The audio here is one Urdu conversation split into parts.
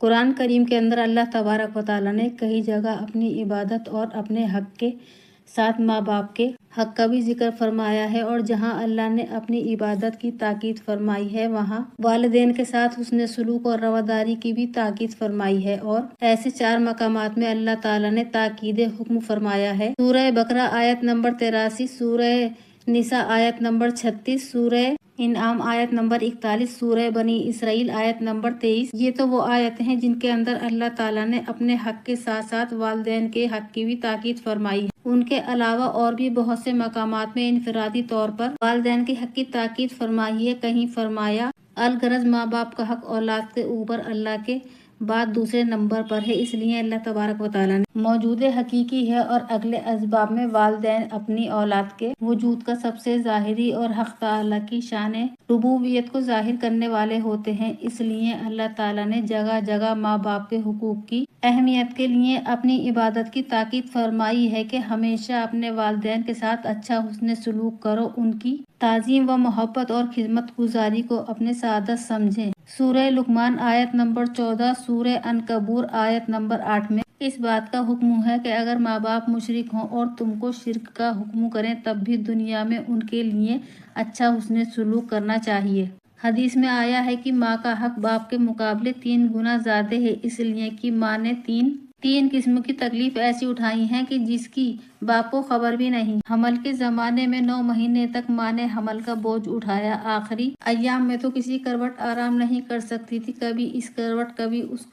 قرآن کریم کے اندر اللہ تبارک و تعالیٰ نے کئی جگہ اپنی عبادت اور اپنے حق کے ساتھ ماں باپ کے حق کا بھی ذکر فرمایا ہے، اور جہاں اللہ نے اپنی عبادت کی تاکید فرمائی ہے وہاں والدین کے ساتھ حسن سلوک اور رواداری کی بھی تاکید فرمائی ہے، اور ایسے 4 مقامات میں اللہ تعالیٰ نے تاکید حکم فرمایا ہے۔ سورہ بقرہ آیت نمبر 83، سورہ نساء آیت نمبر 36، سورہ انعام آیت نمبر 41، سورہ بنی اسرائیل آیت نمبر 23۔ یہ تو وہ آیتیں ہیں جن کے اندر اللہ تعالیٰ نے اپنے حق کے ساتھ ساتھ والدین کے حق کی بھی تاکید فرمائی ہے۔ ان کے علاوہ اور بھی بہت سے مقامات میں انفرادی طور پر والدین کے حق کی تاکید فرمائی ہے۔ کہیں فرمایا الغرض ماں باپ کا حق اولاد کے اوپر اللہ کے بعد دوسرے نمبر پر ہے، اس لیے اللہ تبارک و تعالیٰ نے موجود حقیقی ہے، اور اگلے اسباب میں والدین اپنی اولاد کے وجود کا سب سے ظاہری اور حق تعالیٰ کی شان ربوبیت کو ظاہر کرنے والے ہوتے ہیں۔ اس لیے اللہ تعالیٰ نے جگہ جگہ ماں باپ کے حقوق کی اہمیت کے لیے اپنی عبادت کی تاکید فرمائی ہے کہ ہمیشہ اپنے والدین کے ساتھ اچھا حسن سلوک کرو، ان کی تعظیم و محبت اور خدمت گزاری کو اپنے سعادت سمجھیں۔ سورہ لقمان آیت نمبر 14، سورہ عنکبوت آیت نمبر 8 میں اس بات کا حکم ہے کہ اگر ماں باپ مشرک ہوں اور تم کو شرک کا حکم کریں تب بھی دنیا میں ان کے لیے اچھا حسن سلوک کرنا چاہیے۔ حدیث میں آیا ہے کہ ماں کا حق باپ کے مقابلے 3 گنا زیادہ ہے، اس لیے کہ ماں نے تین قسم کی تکلیف ایسی اٹھائی ہیں کہ جس کی باپ کو خبر بھی نہیں۔ حمل کے زمانے میں 9 مہینے تک ماں نے حمل کا بوجھ اٹھایا، آخری ایام میں تو کسی کروٹ آرام نہیں کر سکتی تھی، کبھی اس کروٹ کبھی اس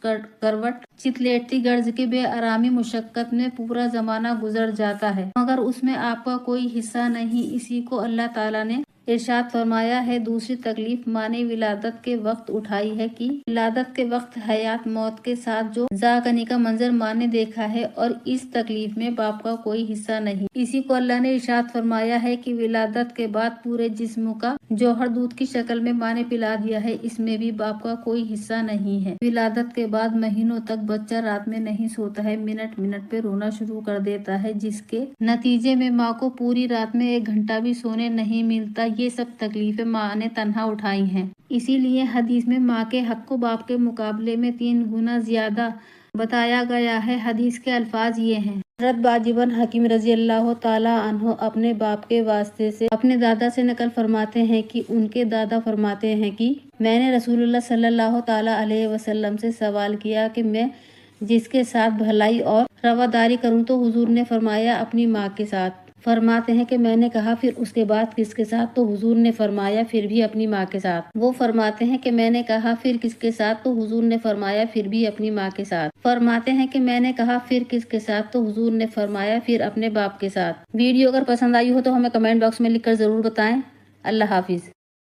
کروٹ چت لیٹتی، غرض کے بے آرامی مشقت میں پورا زمانہ گزر جاتا ہے، مگر اس میں آپ کا کوئی حصہ نہیں۔ اسی کو اللہ تعالیٰ نے ارشاد فرمایا ہے۔ دوسری تکلیف ماں نے ولادت کے وقت اٹھائی ہے کہ ولادت کے وقت حیات موت کے ساتھ جو ذاکنی کا منظر ماں نے دیکھا ہے، اور اس تکلیف میں باپ کا کوئی حصہ نہیں۔ اسی کو اللہ نے ارشاد فرمایا ہے کہ ولادت کے بعد پورے جسم کا جوہر دودھ کی شکل میں ماں نے پلا دیا ہے، اس میں بھی باپ کا کوئی حصہ نہیں ہے۔ ولادت کے بعد مہینوں تک بچہ رات میں نہیں سوتا ہے، منٹ منٹ پہ رونا شروع کر دیتا ہے، جس کے نتیجے میں ماں کو پوری رات میں 1 گھنٹہ بھی سونے نہیں ملتا۔ یہ سب تکلیفیں ماں نے تنہا اٹھائی ہیں۔ اسی لیے حدیث میں ماں کے حق کو باپ کے مقابلے میں 3 گنا زیادہ بتایا گیا ہے۔ حدیث کے الفاظ یہ ہیں۔ حضرت باجی بن حکیم رضی اللہ تعالیٰ عنہ اپنے باپ کے واسطے سے اپنے دادا سے نقل فرماتے ہیں کہ ان کے دادا فرماتے ہیں کہ میں نے رسول اللہ صلی اللہ تعالیٰ علیہ وسلم سے سوال کیا کہ میں جس کے ساتھ بھلائی اور رواداری کروں تو حضور نے فرمایا اپنی ماں کے ساتھ۔ فرماتے ہیں کہ میں نے کہا پھر اس کے بعد کس کے ساتھ؟ تو حضور نے فرمایا پھر بھی اپنی ماں کے ساتھ۔ وہ فرماتے ہیں کہ میں نے کہا پھر کس کے ساتھ؟ تو حضور نے فرمایا پھر بھی اپنی ماں کے ساتھ۔ فرماتے ہیں کہ میں نے کہا پھر کس کے ساتھ؟ تو حضور نے فرمایا پھر اپنے باپ کے ساتھ۔ ویڈیو اگر پسند آئی ہو تو ہمیں کمنٹ باکس میں لکھ کر ضرور بتائیں۔ اللہ حافظ۔